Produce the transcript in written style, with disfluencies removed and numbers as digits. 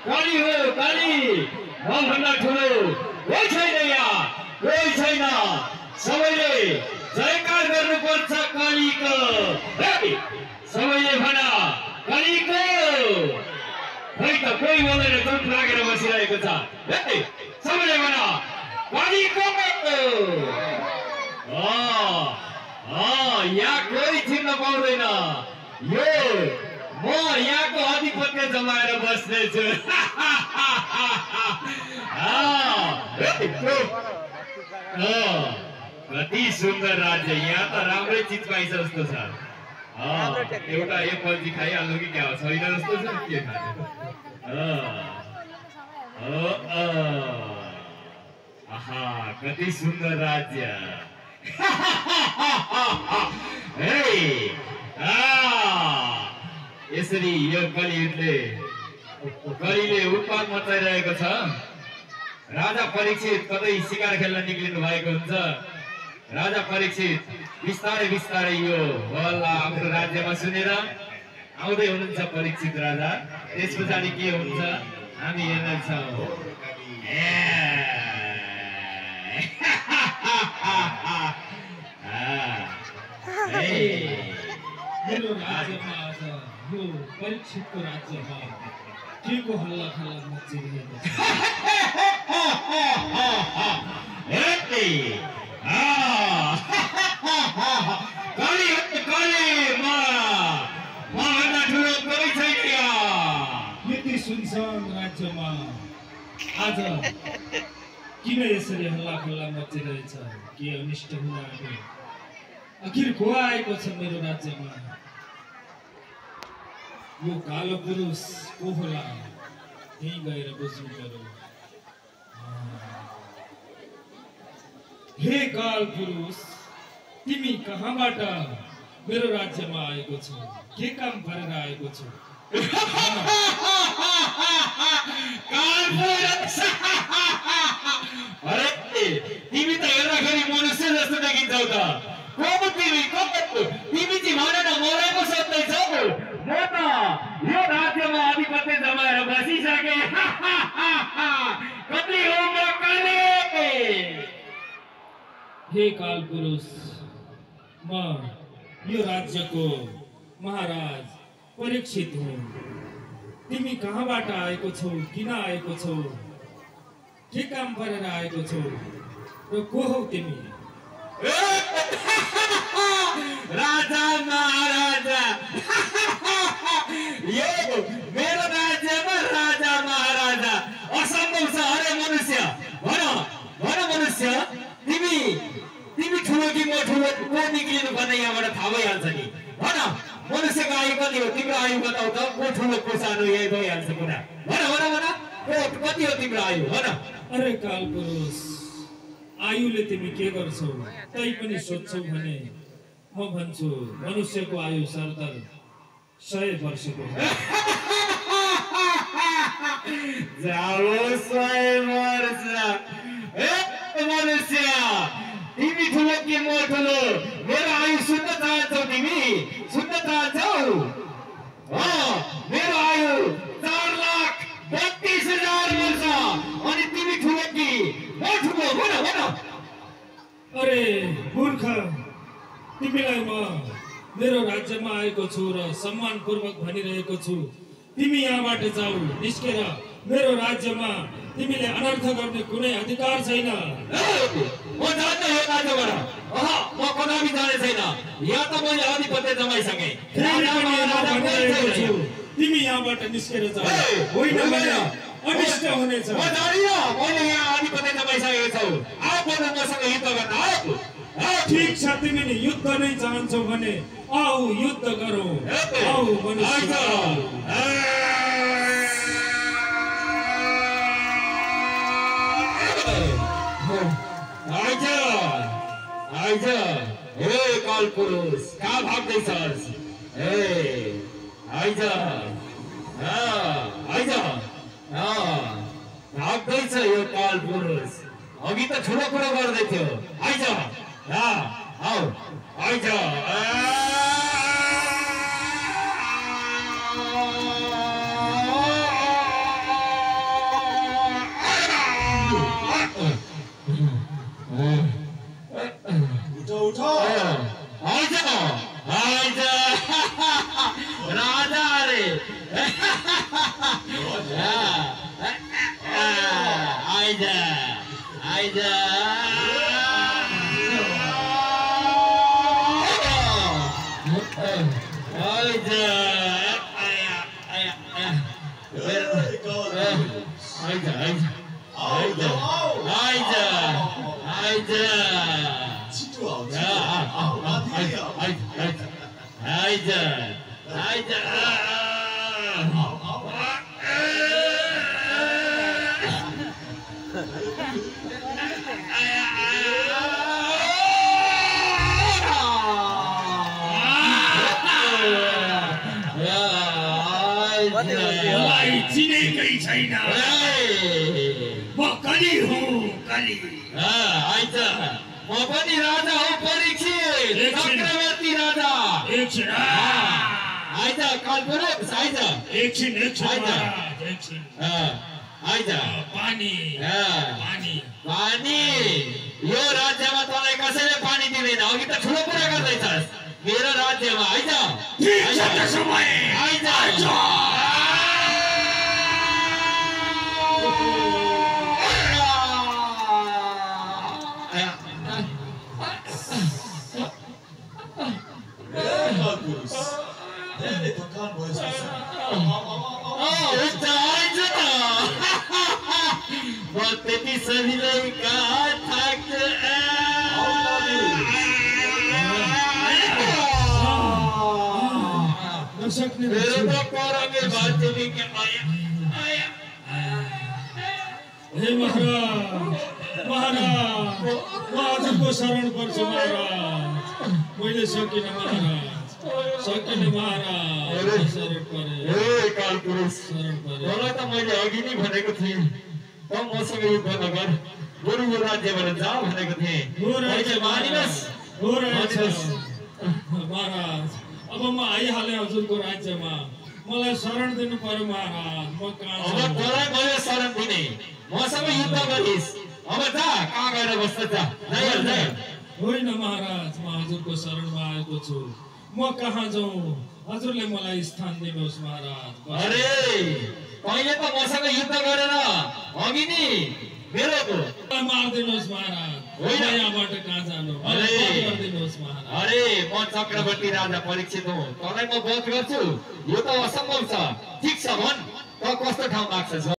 काली हो काली मभन्दा ठुलो कोही छैन यहाँ कोही छैन सबैले जयकार गर्नुपर्छ कालीको सबैले भन कालीको खै त कोही बोलेर चोट लागेर बसिरहेको छ सबैले भन कालीको यहाँ कोही छिर्न पाउँदैन यो म यहाँको आधिपत्य जमाएर बस्नेछु कति सुन्दर राज्य यहाँ त राम्रै चिज पाइन्छ जस्तो छ एउटा एप्पलजी खाइहाल्नु कि क्या हो छैन जस्तो छ के खाने आहा कति सुन्दर राज्य यसरी यो कलीले उत्पात मचाइरहेको छ राजा परीक्षित कतै शिकार खेल्न निक्लिनु भएको हुन्छ राजा परीक्षित बिस्तारै बिस्तारै यो हल्ला आफ्नो राज्यमा सुनेर आउँदै हुनुहुन्छ परीक्षित राजा त्यस पछाडि के हुन्छ हामी हेर्नेछौँ मेरो राज्यमा आज यो परीक्षितको राज्यमा के को हल्ला खल्ला मचिरहेको छ यति सुनसान राज्यमा आज किन यसरी हल्ला खल्ला मचिरहेछ के अनिष्ट हुन आयो आखिर को आएको छ मेरो राज्यमा यो कालो पुरुष को होला त्यही गएर बुझ्नु पर्यो हे काल पुरुष तिमी कहाँबाट मेरो राज्यमा आएको छौ के काम गरेर आएको छौ काल पुरुष अरे तिमी त हेर्दाखेरि मनुष्य जस्तो देखिन्छौ त तिमी चाहिँ भनेर मरेको सोध्दैछौ म त यो राज्यमा आधिपत्य जमाएर बसिसके कति हो म काले हे काल पुरुष म यो राज्यको महाराज परीक्षित हुँ तिमी कहाँबाट आएको छौ किन आएको छौ के काम गरेर आएको छौ र को हौ तिमी राजा महाराजा यो मेरो राज्यमा राजा महाराजा असम्भव छ अरे मनुष्य भन भन मनुष्य तिमी ठुलो कि म ठुलो को निक्लिनु पर्ने यहाँबाट थाहा भइहाल्छ नि भन मनुष्यको आयु कति हो तिम्रो आयु बताउ त को ठुलो को सानो यही भइहाल्छ कुरा भन भन भन कति हो तिम्रो आयु भन अरे काल पुरुष आयुले तिमी के गर्छौ तै पनि सोध्छौ भने म भन्छु मनुष्यको आयु सरदर 100 वर्षको जाओ 100 वर्ष मनुष्य तिमी ठुलो कि म ठुलो मेरो आयु सुन्न चाहन्छौ तिमी सुन्न चाहन्छौ मेरो आयु 4,32,000 वर्ष अनि तिमी ठुलो कि म ठुलो भन भन अरे मूर्ख तिमीलाई म मेरो राज्यमा आएको छु र सम्मानपूर्वक भनिरहेको छु तिमी यहाँबाट जाऊ निस्केर मेरो राज्यमा तिमीले अनर्थ गर्ने कुनै अधिकार छैन म जान्न यो राज्यबाट म कदापि जाने छैन यहाँ त मैले आधिपत्य जमाइसके तिमी यहाँबाट निस्केर जाऊ होइन भने अनिष्ट हुनेछ म जानिन मैले यहाँ आधिपत्य जमाइसकेको छु आऊ बरु मसँग युद्ध गर्न आऊ ठीक छ तिमीले युद्ध नै चाहन्छौ भने आऊ युद्ध गरौँ आऊ मनुष्य आइज हे काल पुरुष कहाँ भाग्दैछस् हे आइज आइज भाग्दैछ यो काल पुरुष अघि त ठुलो कुरो गर्दै थियो आइज आऊ आइज आइजा आइजा मलाई चिनेकै छैन म कली हुँ कली आइज म पनि राजा हो परीक्षित चक्रवर्ती राजा एकछिन आइज कालपुरुष आइज एकछिन महाराज, एकछिन आइज पानी पानी पानी यो राज्यमा तँलाई कसैले पानी दिँदैन अघि त ठुलो कुरा गर्दैछस् मेरो राज्यमा आइज आइज त्यति सजिलै कहाँ थाक्छ मेरो त परमे भान्जेली के हे महाराज महाराज म हजुरको शरण पर्छु महाराज मैले सकिनँ महाराज सकिनँ महाराज शरण परे हे कालपुरुष शरण परे मलाई त मैले अघि नै भनेको थिएँ त मसँग युद्ध नगर बरु यो राज्यबाट जा भनेको थिएँ मानिनुहोस् हो रहेछ महाराज अब म आइहालेँ हजुरको राज्यमा मलाई शरण दिनु पर्यो महाराज म कहाँ अब तँलाई मैले शरण दिने मसँग युद्ध गरिस् अब जा कहाँ गएर बस्छ जा होइन महाराज म हजुरको शरणमा आएको छु म कहाँ जाउँ हजुरले मलाई स्थान दिनुहोस् महाराज अरे पहिले त मसँग युद्ध गरेर अघि नि मेरो मारिदिनुहोस् महाराज होइन यहाँबाट कहाँ जानु गरिदिनुहोस् महाराज अरे म चक्रवर्ती राजा परीक्षित हुँ तँलाई म वध गर्छु यो त असम्भव छ ठिक छ भन् त कस्तो ठाउँ लाग्छ